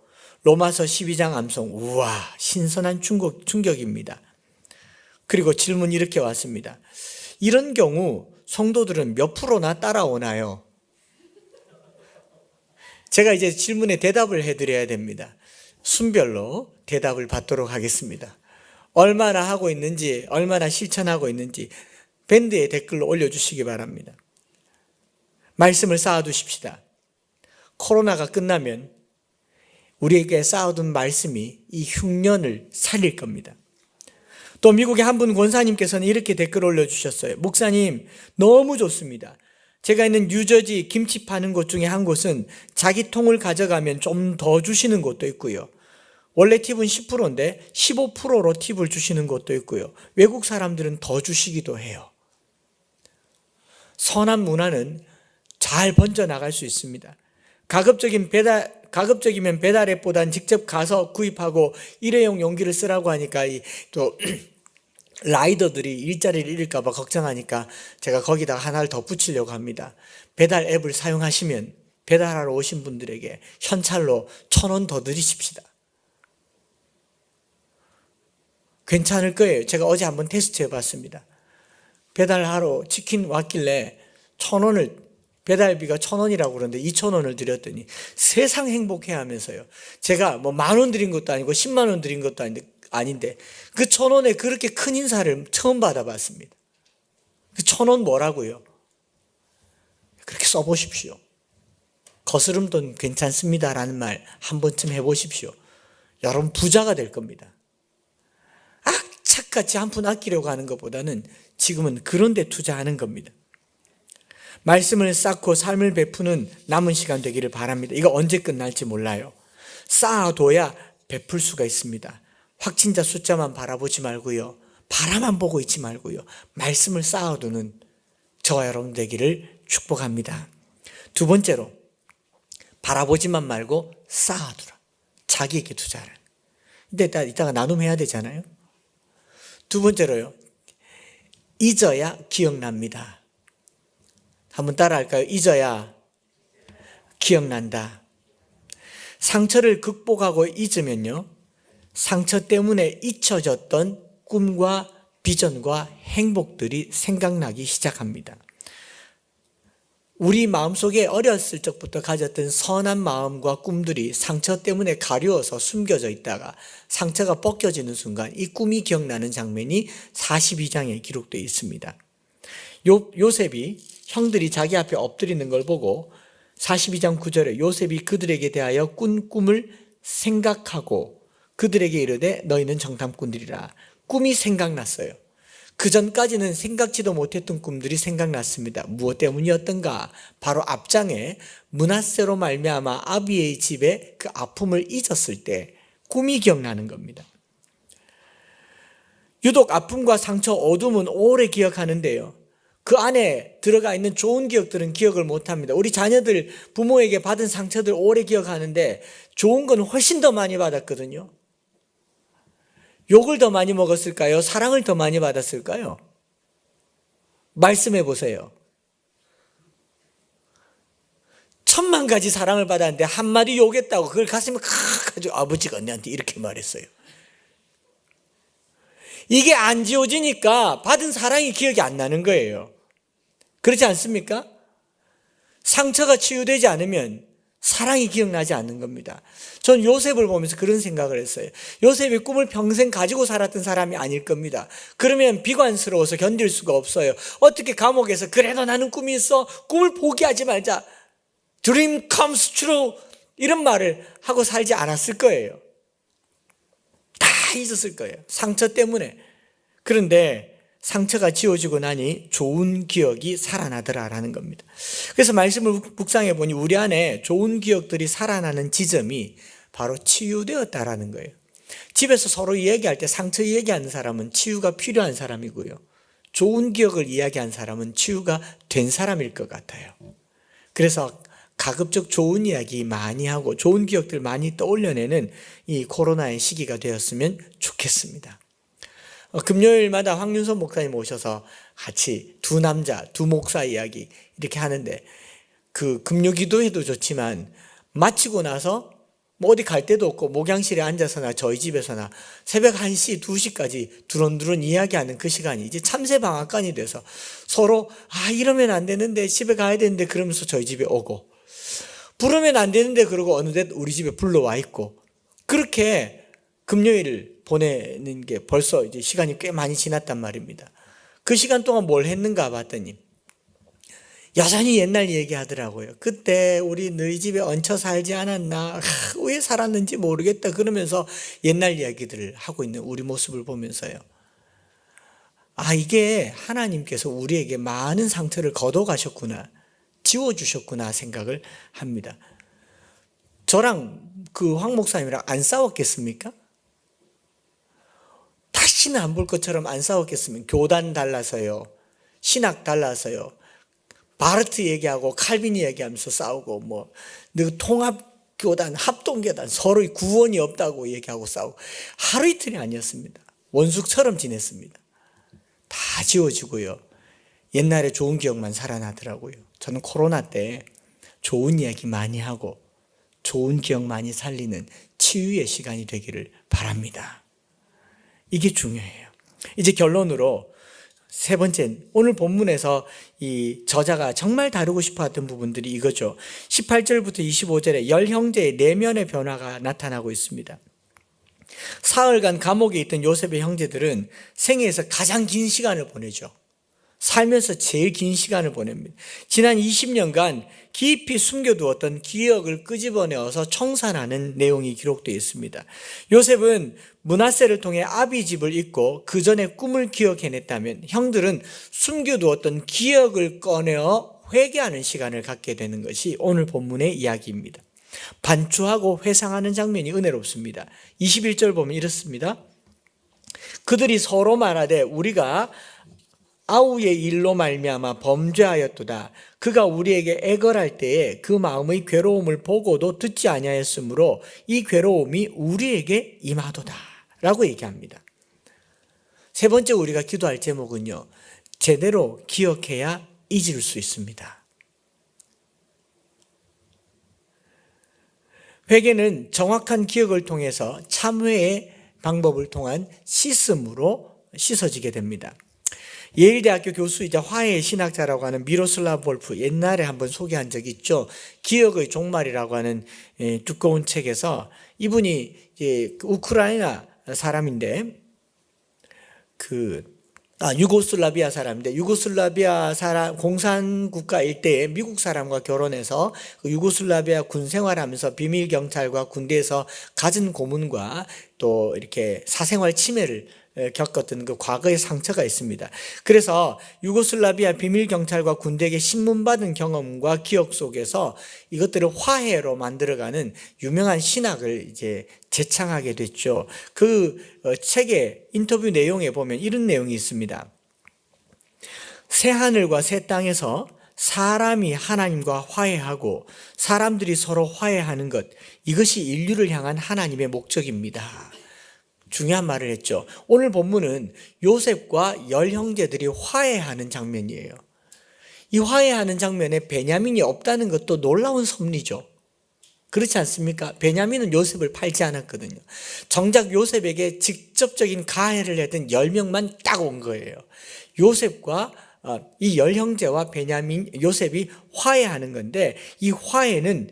로마서 12장 암송. 우와, 신선한 충격입니다. 그리고 질문이 이렇게 왔습니다. 이런 경우 성도들은 몇 프로나 따라오나요? 제가 이제 질문에 대답을 해드려야 됩니다. 순별로 대답을 받도록 하겠습니다. 얼마나 하고 있는지, 얼마나 실천하고 있는지 밴드에 댓글로 올려주시기 바랍니다. 말씀을 쌓아두십시다. 코로나가 끝나면 우리에게 쌓아둔 말씀이 이 흉년을 살릴 겁니다. 또 미국의 한 분 권사님께서는 이렇게 댓글 올려주셨어요. 목사님, 너무 좋습니다. 제가 있는 뉴저지 김치 파는 곳 중에 한 곳은 자기 통을 가져가면 좀 더 주시는 곳도 있고요. 원래 팁은 10%인데 15%로 팁을 주시는 곳도 있고요. 외국 사람들은 더 주시기도 해요. 선한 문화는 잘 번져나갈 수 있습니다. 가급적이면 배달앱보단 직접 가서 구입하고 일회용 용기를 쓰라고 하니까 또 라이더들이 일자리를 잃을까 봐 걱정하니까 제가 거기다가 하나를 더 붙이려고 합니다. 배달 앱을 사용하시면 배달하러 오신 분들에게 현찰로 1,000원 더 드리십시다. 괜찮을 거예요. 제가 어제 한번 테스트 해봤습니다. 배달하러 치킨 왔길래 1,000원을 배달비가 1,000원이라고 그러는데 2,000원을 드렸더니 세상 행복해 하면서요. 제가 뭐 10,000원 드린 것도 아니고 10만 원 드린 것도 아닌데 그 1,000원에 그렇게 큰 인사를 처음 받아봤습니다. 그 1,000원 뭐라고요? 그렇게 써보십시오. 거스름돈 괜찮습니다라는 말 한 번쯤 해보십시오. 여러분 부자가 될 겁니다. 악착같이 한 푼 아끼려고 하는 것보다는 지금은 그런 데 투자하는 겁니다. 말씀을 쌓고 삶을 베푸는 남은 시간 되기를 바랍니다. 이거 언제 끝날지 몰라요. 쌓아둬야 베풀 수가 있습니다. 확진자 숫자만 바라보지 말고요. 바라만 보고 있지 말고요. 말씀을 쌓아두는 저와 여러분 되기를 축복합니다. 두 번째로 바라보지만 말고 쌓아두라. 자기에게 투자하라. 근데 이따가 나눔해야 되잖아요. 두 번째로요. 잊어야 기억납니다. 한번 따라할까요? 잊어야 기억난다. 상처를 극복하고 잊으면요, 상처 때문에 잊혀졌던 꿈과 비전과 행복들이 생각나기 시작합니다. 우리 마음속에 어렸을 적부터 가졌던 선한 마음과 꿈들이 상처 때문에 가려워서 숨겨져 있다가 상처가 벗겨지는 순간 이 꿈이 기억나는 장면이 42장에 기록되어 있습니다. 요셉이 형들이 자기 앞에 엎드리는 걸 보고 42장 9절에 요셉이 그들에게 대하여 꾼 꿈을 생각하고 그들에게 이르되 너희는 정탐꾼들이라. 꿈이 생각났어요. 그 전까지는 생각지도 못했던 꿈들이 생각났습니다. 무엇 때문이었던가? 바로 앞장에 므낫세로 말미암아 아비의 집에 그 아픔을 잊었을 때 꿈이 기억나는 겁니다. 유독 아픔과 상처, 어둠은 오래 기억하는데요, 그 안에 들어가 있는 좋은 기억들은 기억을 못합니다. 우리 자녀들 부모에게 받은 상처들 오래 기억하는데 좋은 건 훨씬 더 많이 받았거든요. 욕을 더 많이 먹었을까요? 사랑을 더 많이 받았을까요? 말씀해 보세요. 10,000가지 사랑을 받았는데 한마디 욕했다고 그걸 가슴에 가지고 아버지가 언니한테 이렇게 말했어요. 이게 안 지워지니까 받은 사랑이 기억이 안 나는 거예요. 그렇지 않습니까? 상처가 치유되지 않으면 사랑이 기억나지 않는 겁니다. 전 요셉을 보면서 그런 생각을 했어요. 요셉이 꿈을 평생 가지고 살았던 사람이 아닐 겁니다. 그러면 비관스러워서 견딜 수가 없어요. 어떻게 감옥에서 그래도 나는 꿈이 있어, 꿈을 포기하지 말자, Dream comes true, 이런 말을 하고 살지 않았을 거예요. 다 잊었을 거예요. 상처 때문에. 그런데 상처가 지워지고 나니 좋은 기억이 살아나더라라는 겁니다. 그래서 말씀을 묵상해 보니 우리 안에 좋은 기억들이 살아나는 지점이 바로 치유되었다라는 거예요. 집에서 서로 이야기할 때 상처 이야기하는 사람은 치유가 필요한 사람이고요, 좋은 기억을 이야기한 사람은 치유가 된 사람일 것 같아요. 그래서 가급적 좋은 이야기 많이 하고 좋은 기억들 많이 떠올려내는 이 코로나의 시기가 되었으면 좋겠습니다. 금요일마다 황윤선 목사님 오셔서 같이 두 남자, 두 목사 이야기 이렇게 하는데, 그 금요 기도회도 좋지만 마치고 나서 뭐 어디 갈 데도 없고 목양실에 앉아서나 저희 집에서나 새벽 1시, 2시까지 두런두런 이야기하는 그 시간이 이제 참새 방앗간이 돼서 서로 이러면 안 되는데 집에 가야 되는데 그러면서 저희 집에 오고, 부르면 안 되는데 그러고 어느덧 우리 집에 불러와 있고, 그렇게 금요일을 보내는 게 벌써 이제 시간이 꽤 많이 지났단 말입니다. 그 시간 동안 뭘 했는가 봤더니 여전히 옛날 얘기하더라고요. 그때 우리 너희 집에 얹혀 살지 않았나, 왜 살았는지 모르겠다 그러면서 옛날 이야기들을 하고 있는 우리 모습을 보면서요, 이게 하나님께서 우리에게 많은 상처를 걷어가셨구나, 지워주셨구나 생각을 합니다. 저랑 그 황 목사님이랑 안 싸웠겠습니까? 다시는 안 볼 것처럼 안 싸웠겠으면, 교단 달라서요, 신학 달라서요, 바르트 얘기하고 칼빈이 얘기하면서 싸우고, 통합교단, 합동교단, 서로의 구원이 없다고 얘기하고 싸우고, 하루 이틀이 아니었습니다. 원숙처럼 지냈습니다. 다 지워지고요, 옛날에 좋은 기억만 살아나더라고요. 저는 코로나 때 좋은 이야기 많이 하고 좋은 기억 많이 살리는 치유의 시간이 되기를 바랍니다. 이게 중요해요. 이제 결론으로 세 번째, 오늘 본문에서 이 저자가 정말 다루고 싶어 했던 부분들이 이거죠. 18절부터 25절에 열 형제의 내면의 변화가 나타나고 있습니다. 사흘간 감옥에 있던 요셉의 형제들은 생애에서 가장 긴 시간을 보내죠. 살면서 제일 긴 시간을 보냅니다. 지난 20년간 깊이 숨겨두었던 기억을 끄집어내어서 청산하는 내용이 기록되어 있습니다. 요셉은 므낫세를 통해 아비 집을 잊고 그 전에 꿈을 기억해냈다면, 형들은 숨겨두었던 기억을 꺼내어 회개하는 시간을 갖게 되는 것이 오늘 본문의 이야기입니다. 반추하고 회상하는 장면이 은혜롭습니다. 21절 보면 이렇습니다. 그들이 서로 말하되 우리가 아우의 일로 말미암아 범죄하였도다. 그가 우리에게 애걸할 때에 그 마음의 괴로움을 보고도 듣지 아니하였으므로 이 괴로움이 우리에게 임하도다 라고 얘기합니다. 세 번째 우리가 기도할 제목은요, 제대로 기억해야 잊을 수 있습니다. 회개는 정확한 기억을 통해서 참회의 방법을 통한 씻음으로 씻어지게 됩니다. 예일대학교 교수이자 화해의 신학자라고 하는 미로슬라브 볼프, 옛날에 한번 소개한 적이 있죠. 기억의 종말이라고 하는 두꺼운 책에서, 이분이 우크라이나 사람인데 유고슬라비아 사람인데, 유고슬라비아 사람, 공산국가 일대에 미국 사람과 결혼해서 유고슬라비아 군 생활하면서 비밀 경찰과 군대에서 갖은 고문과 또 이렇게 사생활 침해를 겪었던 그 과거의 상처가 있습니다. 그래서 유고슬라비아 비밀 경찰과 군대에게 신문받은 경험과 기억 속에서 이것들을 화해로 만들어가는 유명한 신학을 이제 제창하게 됐죠. 그 책의 인터뷰 내용에 보면 이런 내용이 있습니다. 새 하늘과 새 땅에서 사람이 하나님과 화해하고 사람들이 서로 화해하는 것, 이것이 인류를 향한 하나님의 목적입니다. 중요한 말을 했죠. 오늘 본문은 요셉과 열 형제들이 화해하는 장면이에요. 이 화해하는 장면에 베냐민이 없다는 것도 놀라운 섭리죠. 그렇지 않습니까? 베냐민은 요셉을 팔지 않았거든요. 정작 요셉에게 직접적인 가해를 했던 10명만 딱 온 거예요. 요셉과 이 열 형제와 베냐민, 요셉이 화해하는 건데, 이 화해는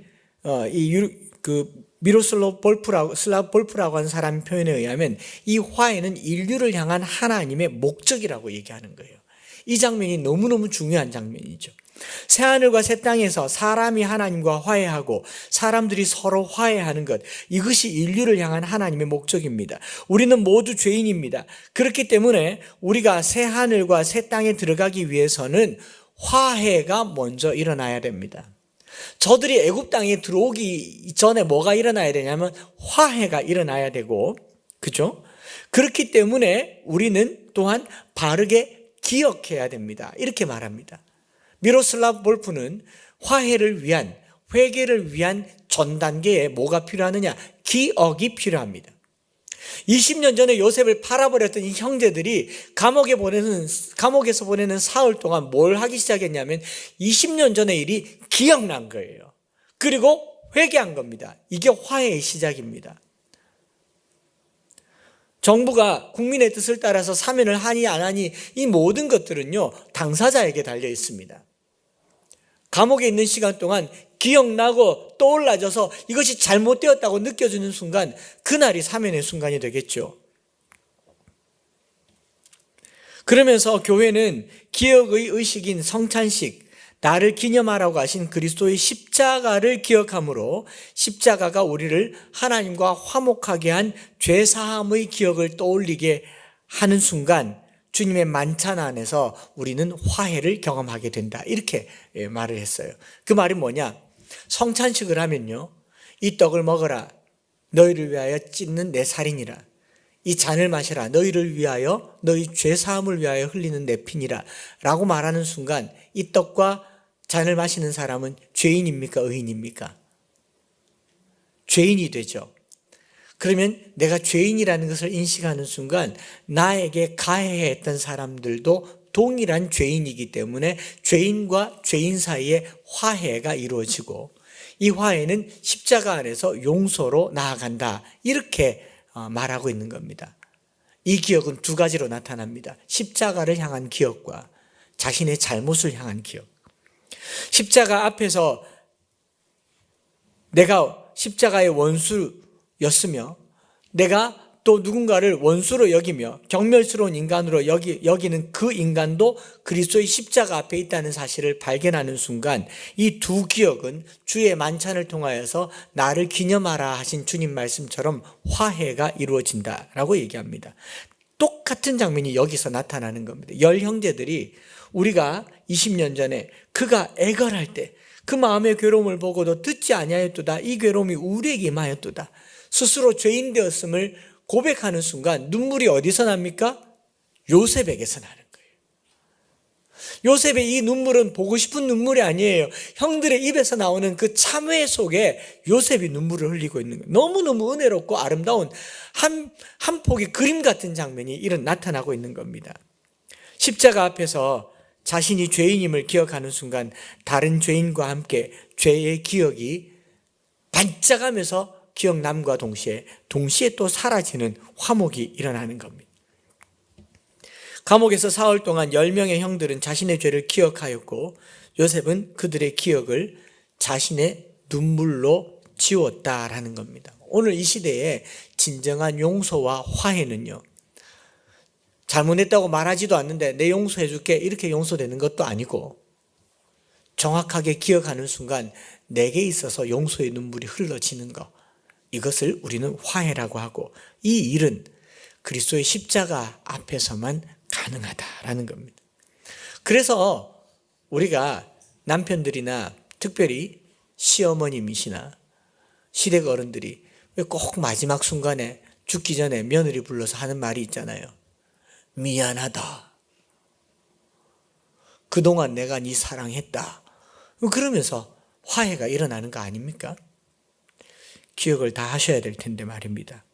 미로슬라브 볼프라고 하는 사람 표현에 의하면 이 화해는 인류를 향한 하나님의 목적이라고 얘기하는 거예요. 이 장면이 너무너무 중요한 장면이죠. 새하늘과 새 땅에서 사람이 하나님과 화해하고 사람들이 서로 화해하는 것, 이것이 인류를 향한 하나님의 목적입니다. 우리는 모두 죄인입니다. 그렇기 때문에 우리가 새하늘과 새 땅에 들어가기 위해서는 화해가 먼저 일어나야 됩니다. 저들이 애굽 땅에 들어오기 전에 뭐가 일어나야 되냐면 화해가 일어나야 되고, 그죠? 그렇기 때문에 우리는 또한 바르게 기억해야 됩니다. 이렇게 말합니다. 미로슬라브 볼프는 화해를 위한, 회개를 위한 전 단계에 뭐가 필요하느냐? 기억이 필요합니다. 20년 전에 요셉을 팔아버렸던 이 형제들이 감옥에서 보내는 사흘 동안 뭘 하기 시작했냐면 20년 전의 일이 기억난 거예요. 그리고 회개한 겁니다. 이게 화해의 시작입니다. 정부가 국민의 뜻을 따라서 사면을 하니 안 하니, 이 모든 것들은요, 당사자에게 달려 있습니다. 감옥에 있는 시간 동안 기억나고 떠올라져서 이것이 잘못되었다고 느껴지는 순간, 그날이 사면의 순간이 되겠죠. 그러면서 교회는 기억의 의식인 성찬식, 나를 기념하라고 하신 그리스도의 십자가를 기억함으로, 십자가가 우리를 하나님과 화목하게 한 죄사함의 기억을 떠올리게 하는 순간 주님의 만찬 안에서 우리는 화해를 경험하게 된다, 이렇게 말을 했어요. 그 말이 뭐냐? 성찬식을 하면요, 이 떡을 먹어라, 너희를 위하여 찢는 내 살이니라. 이 잔을 마시라, 너희를 위하여, 너희 죄사함을 위하여 흘리는 내 피니라 라고 말하는 순간, 이 떡과 잔을 마시는 사람은 죄인입니까? 의인입니까? 죄인이 되죠. 그러면 내가 죄인이라는 것을 인식하는 순간 나에게 가해했던 사람들도 동일한 죄인이기 때문에 죄인과 죄인 사이에 화해가 이루어지고, 이 화해는 십자가 안에서 용서로 나아간다, 이렇게 말하고 있는 겁니다. 이 기억은 두 가지로 나타납니다. 십자가를 향한 기억과 자신의 잘못을 향한 기억. 십자가 앞에서 내가 십자가의 원수였으며, 내가 또 누군가를 원수로 여기며 경멸스러운 인간으로 여기는 그 인간도 그리스도의 십자가 앞에 있다는 사실을 발견하는 순간, 이 두 기억은 주의 만찬을 통하여서 나를 기념하라 하신 주님 말씀처럼 화해가 이루어진다라고 얘기합니다. 똑같은 장면이 여기서 나타나는 겁니다. 열 형제들이 우리가 20년 전에 그가 애걸할 때 그 마음의 괴로움을 보고도 듣지 아니하였도다, 이 괴로움이 우리에게 임하였도다, 스스로 죄인 되었음을 고백하는 순간 눈물이 어디서 납니까? 요셉에게서 나는 거예요. 요셉의 이 눈물은 보고 싶은 눈물이 아니에요. 형들의 입에서 나오는 그 참회 속에 요셉이 눈물을 흘리고 있는 거예요. 너무너무 은혜롭고 아름다운 한 폭의 그림 같은 장면이 나타나고 있는 겁니다. 십자가 앞에서 자신이 죄인임을 기억하는 순간 다른 죄인과 함께 죄의 기억이 반짝하면서 기억남과 동시에 또 사라지는 화목이 일어나는 겁니다. 감옥에서 사흘 동안 10명의 형들은 자신의 죄를 기억하였고 요셉은 그들의 기억을 자신의 눈물로 지웠다라는 겁니다. 오늘 이 시대에 진정한 용서와 화해는요, 잘못했다고 말하지도 않는데 내 용서해 줄게 이렇게 용서되는 것도 아니고, 정확하게 기억하는 순간 내게 있어서 용서의 눈물이 흘러지는 것, 이것을 우리는 화해라고 하고, 이 일은 그리스도의 십자가 앞에서만 가능하다라는 겁니다. 그래서 우리가 남편들이나 특별히 시어머님이시나 시댁 어른들이 왜 꼭 마지막 순간에 죽기 전에 며느리 불러서 하는 말이 있잖아요. 미안하다. 그동안 내가 네 사랑했다. 그러면서 화해가 일어나는 거 아닙니까? 기억을 다 하셔야 될 텐데 말입니다.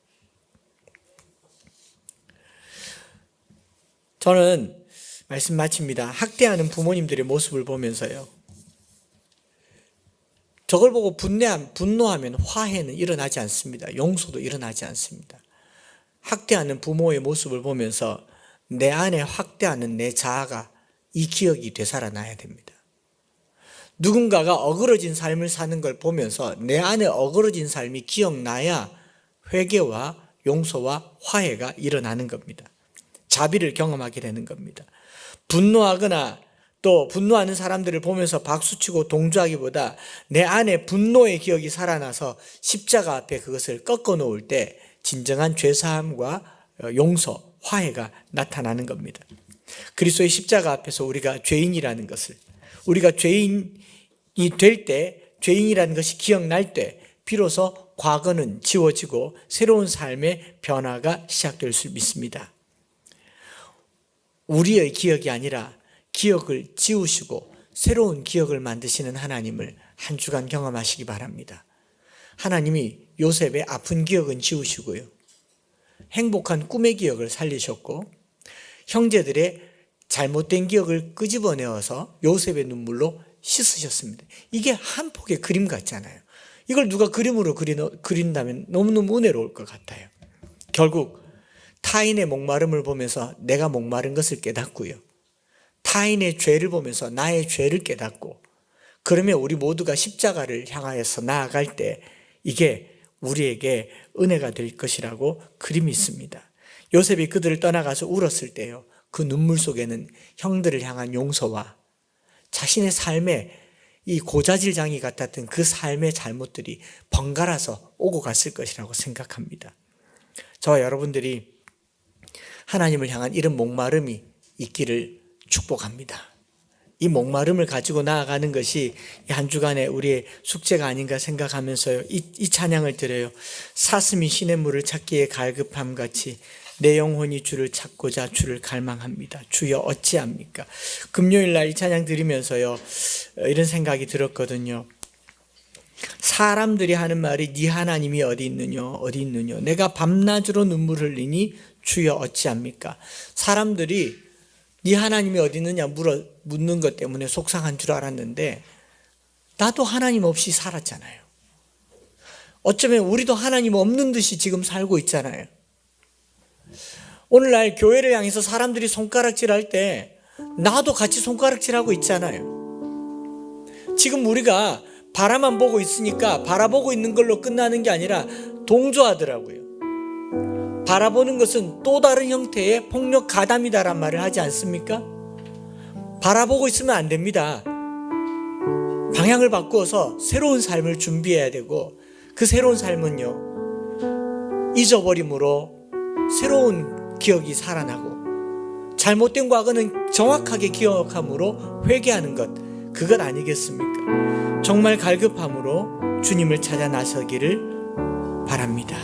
저는 말씀 마칩니다. 학대하는 부모님들의 모습을 보면서요, 저걸 보고 분노하면 화해는 일어나지 않습니다. 용서도 일어나지 않습니다. 학대하는 부모의 모습을 보면서 내 안에 학대하는 내 자아가 이 기억이 되살아나야 됩니다. 누군가가 어그러진 삶을 사는 걸 보면서 내 안에 어그러진 삶이 기억나야 회개와 용서와 화해가 일어나는 겁니다. 자비를 경험하게 되는 겁니다. 분노하거나 또 분노하는 사람들을 보면서 박수치고 동조하기보다 내 안에 분노의 기억이 살아나서 십자가 앞에 그것을 꺾어 놓을 때 진정한 죄사함과 용서, 화해가 나타나는 겁니다. 그리스도의 십자가 앞에서 우리가 죄인이라는 것을, 우리가 죄인이 될 때, 죄인이라는 것이 기억날 때 비로소 과거는 지워지고 새로운 삶의 변화가 시작될 수 믿습니다. 우리의 기억이 아니라 기억을 지우시고 새로운 기억을 만드시는 하나님을 한 주간 경험하시기 바랍니다. 하나님이 요셉의 아픈 기억은 지우시고요, 행복한 꿈의 기억을 살리셨고, 형제들의 잘못된 기억을 끄집어내어서 요셉의 눈물로 씻으셨습니다. 이게 한 폭의 그림 같잖아요. 이걸 누가 그림으로 그린다면 너무너무 은혜로울 것 같아요. 결국 타인의 목마름을 보면서 내가 목마른 것을 깨닫고요, 타인의 죄를 보면서 나의 죄를 깨닫고, 그러면 우리 모두가 십자가를 향하여서 나아갈 때 이게 우리에게 은혜가 될 것이라고 그림이 있습니다. 요셉이 그들을 떠나가서 울었을 때요, 그 눈물 속에는 형들을 향한 용서와 자신의 삶에 이 고자질장이 같았던 그 삶의 잘못들이 번갈아서 오고 갔을 것이라고 생각합니다. 저와 여러분들이 하나님을 향한 이런 목마름이 있기를 축복합니다. 이 목마름을 가지고 나아가는 것이 한 주간의 우리의 숙제가 아닌가 생각하면서요, 이 찬양을 드려요. 사슴이 시냇물을 찾기에 갈급함같이 내 영혼이 주를 찾고자 주를 갈망합니다. 주여 어찌합니까? 금요일날 이 찬양 드리면서요, 이런 생각이 들었거든요. 사람들이 하는 말이 네 하나님이 어디 있느냐, 내가 밤낮으로 눈물 흘리니 주여 어찌합니까? 사람들이 네 하나님이 어디 있느냐 묻는 것 때문에 속상한 줄 알았는데, 나도 하나님 없이 살았잖아요. 어쩌면 우리도 하나님 없는 듯이 지금 살고 있잖아요. 오늘날 교회를 향해서 사람들이 손가락질할 때 나도 같이 손가락질하고 있잖아요. 지금 우리가 바라만 보고 있으니까 바라보고 있는 걸로 끝나는 게 아니라 동조하더라고요. 바라보는 것은 또 다른 형태의 폭력 가담이다란 말을 하지 않습니까? 바라보고 있으면 안 됩니다. 방향을 바꾸어서 새로운 삶을 준비해야 되고, 그 새로운 삶은요, 잊어버림으로 새로운 기억이 살아나고, 잘못된 과거는 정확하게 기억함으로 회개하는 것, 그것 아니겠습니까? 정말 갈급함으로 주님을 찾아 나서기를 바랍니다.